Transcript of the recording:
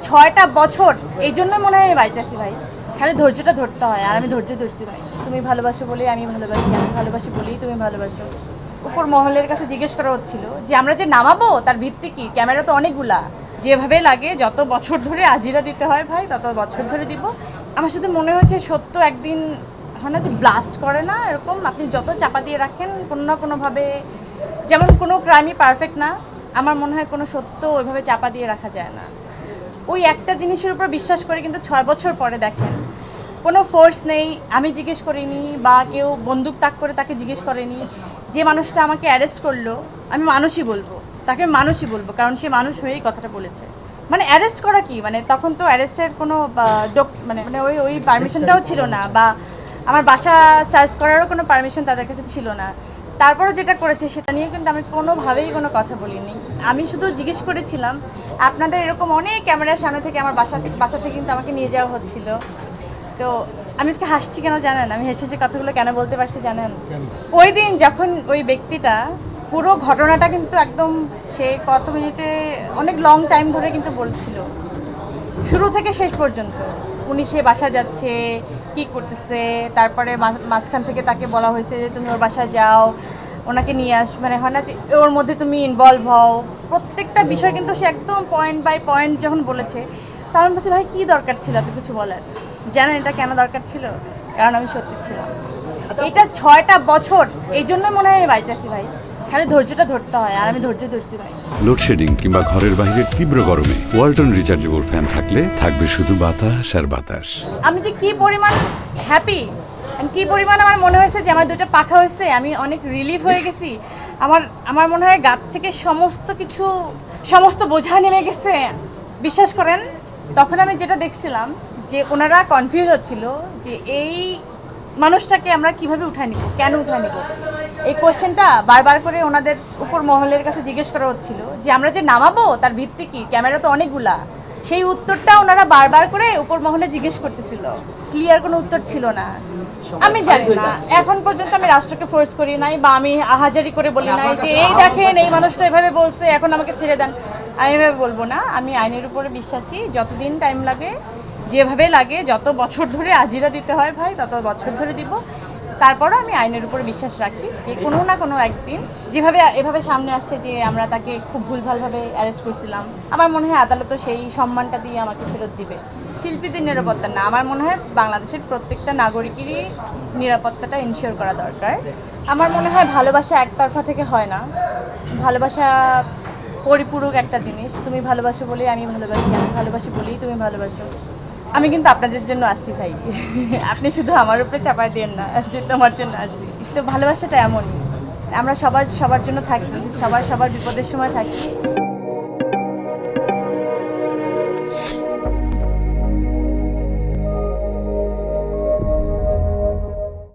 6টা বছর এই জন্য মনে হয় আমি বাইচাছি ভাই। খালি ধৈর্যটা ধরতে হয়, আর আমি ধৈর্য ধরছি ভাই। তুমি ভালোবাসো বলেই আমি ভালোবাসি, আমি ভালোবাসি বলেই তুমি ভালোবাসো। উপর মহলের কাছে জিজ্ঞেস করা হচ্ছিল যে আমরা যে নামাবো তার ভিত্তি কি, ক্যামেরা তো অনেকগুলা, যেভাবে লাগে যত বছর ধরে আজিরা দিতে হয় ভাই তত বছর ধরে দিব। আমার শুধু মনে হচ্ছে সত্য একদিন হয় না যে ব্লাস্ট করে না, এরকম আপনি যত চাপা দিয়ে রাখেন কোনো না কোনোভাবে, যেমন কোনো ক্রাইমই পারফেক্ট না, আমার মনে হয় কোনো সত্য ওইভাবে চাপা দিয়ে রাখা যায় না। ওই একটা জিনিসের উপর বিশ্বাস করে কিন্তু 6 বছর পরে দেখেন কোনো ফোর্স নেই, আমি জিজ্ঞেস করিনি বা কেউ বন্দুক তাক করে তাকে জিজ্ঞেস করেনি। যে মানুষটা আমাকে অ্যারেস্ট করলো আমি মানুষই বলবো, তাকে মানুষই বলবো, কারণ সে মানুষ হয়েই কথাটা বলেছে। মানে অ্যারেস্ট করা কি, মানে তখন তো অ্যারেস্টের কোনো মানে মানে ওই ওই পারমিশনটাও ছিল না, বা আমার বাসা সার্চ করারও কোনো পারমিশন তাদের কাছে ছিল না। তারপরে যেটা করেছে সেটা নিয়ে কিন্তু আমি কোনোভাবেই কোনো কথা বলিনি। আমি শুধু জিজ্ঞেস করেছিলাম আপনাদের এরকম অনেক ক্যামেরার সামনে থেকে আমার বাসা থেকে কিন্তু আমাকে নিয়ে যাওয়া হচ্ছিল। তো আমি আজকে হাসছি কেন জানেন, আমি হেসে হেসে কথাগুলো কেন বলতে পারছি জানেন? ওই দিন যখন ওই ব্যক্তিটা পুরো ঘটনাটা কিন্তু একদম সে কত মিনিটে অনেক লং টাইম ধরে কিন্তু বলছিল, শুরু থেকে শেষ পর্যন্ত উনি সে বাসা যাচ্ছে কি করতেছে, তারপরে মাঝখান থেকে তাকে বলা হয়েছে যে তুমি ওর বাসায় যাও, ওনাকে নিয়ে আস, মানে হয় না যে ওর মধ্যে তুমি ইনভলভ হও, প্রত্যেকটা বিষয় কিন্তু সে একদম পয়েন্ট বাই পয়েন্ট যখন বলেছে, তখন বলছি ভাই কী দরকার ছিল এত কিছু বলার। জানেন এটা কেন দরকার ছিল? কারণ আমি সত্যি ছিলাম। এটা 6টা বছর এই জন্য মনে হয় আমি বাইচাছি ভাই। খালি ধৈর্যটা ধরতে হয়, আর আমি ধৈর্য ধরছি ভাই। লোডশেডিং কিংবা ঘরের বাইরের তীব্র গরমে ওয়ালটন রিচার্জেবল ফ্যান থাকলে থাকবে শুধু বাতাস আর বাতাস। আমি যে কি পরিমাণ হ্যাপি, কি পরিমাণ আমার মনে হয়েছে যে আমার 2টা পাখা হয়েছে, আমি অনেক রিলিফ হয়ে গেছি। আমার মনে হয় গাত থেকে সমস্ত বোঝা নেমে গেছে। বিশ্বাস করেন তখন আমি যেটা দেখছিলাম যে ওনারা কনফিউজ হচ্ছিল যে এই মানুষটাকে আমরা কিভাবে উঠায় নিব, কেন উঠায় নিব, এই কোয়েশ্চেনটা বারবার করে ওনাদের উপর মহলের কাছে জিজ্ঞেস করা হচ্ছিল যে আমরা যে নামাবো তার ভিত্তি কি, ক্যামেরা তো অনেকগুলা। সেই উত্তরটা ওনারা বারবার করে উপর মহলে জিজ্ঞেস করতেছিল, ক্লিয়ার কোনো উত্তর ছিল না। আমি জানি না, এখন পর্যন্ত আমি রাষ্ট্রকে ফোর্স করি নাই বা আমি আহাজারি করে বলি নাই যে এই দেখেন এই মানুষটা এভাবে বলছে এখন আমাকে ছেড়ে দেন। আমি এভাবে বলবো না, আমি আইনের উপরে বিশ্বাসী, যতদিন টাইম লাগে যেভাবে লাগে যত বছর ধরে আজিরা দিতে হয় ভাই তত বছর ধরে দিব। তারপরও আমি আইনের উপরে বিশ্বাস রাখি যে কোনো না কোনো একদিন যেভাবে এভাবে সামনে আসছে যে আমরা তাকে খুব ভুলভালভাবে অ্যারেস্ট করছিলাম, আমার মনে হয় আদালতও সেই সম্মানটা দিয়ে আমাকে ফেরত দিবে। শিল্পীদের নিরাপত্তা না, আমার মনে হয় বাংলাদেশের প্রত্যেকটা নাগরিকেরই নিরাপত্তাটা ইনশিওর করা দরকার। আমার মনে হয় ভালোবাসা একতরফা থেকে হয় না, ভালোবাসা পরিপূরক একটা জিনিস। তুমি ভালোবাসো বলেই আমি ভালোবাসি, আমি ভালোবাসি বলেই তুমি ভালোবাসো। আমি কিন্তু আপনাদের জন্য আসি ভাই, আপনি শুধু আমার উপরে চাপায় দেন না যে তোমার জন্য আসি। তো ভালোবাসাটা এমনই, আমরা সবার জন্য থাকি, সবার বিপদের সময় থাকি।